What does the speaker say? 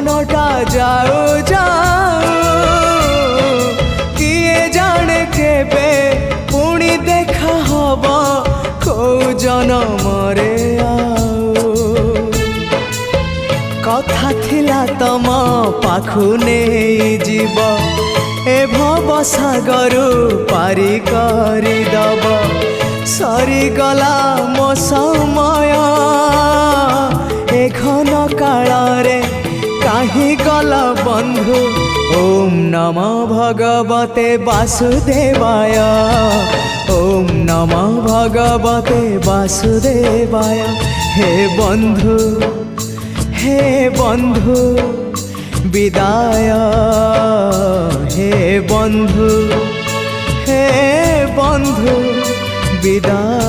জীবনটা যাও যাও কিয়ে জানে কেবে পুଣି দেখা হব কোউ জনমরে কথা थिला तम पाखु नहीं जीव ए भव सागर पारी करी दब सरीगला मो समय ए घन काल रे काहे गल बंधु ओम नमो भगवते वासुदेवाय ओम नमो भगवते वासुदेवाय हे बंधु हे बंधु विदाय हे बंधु विदाय।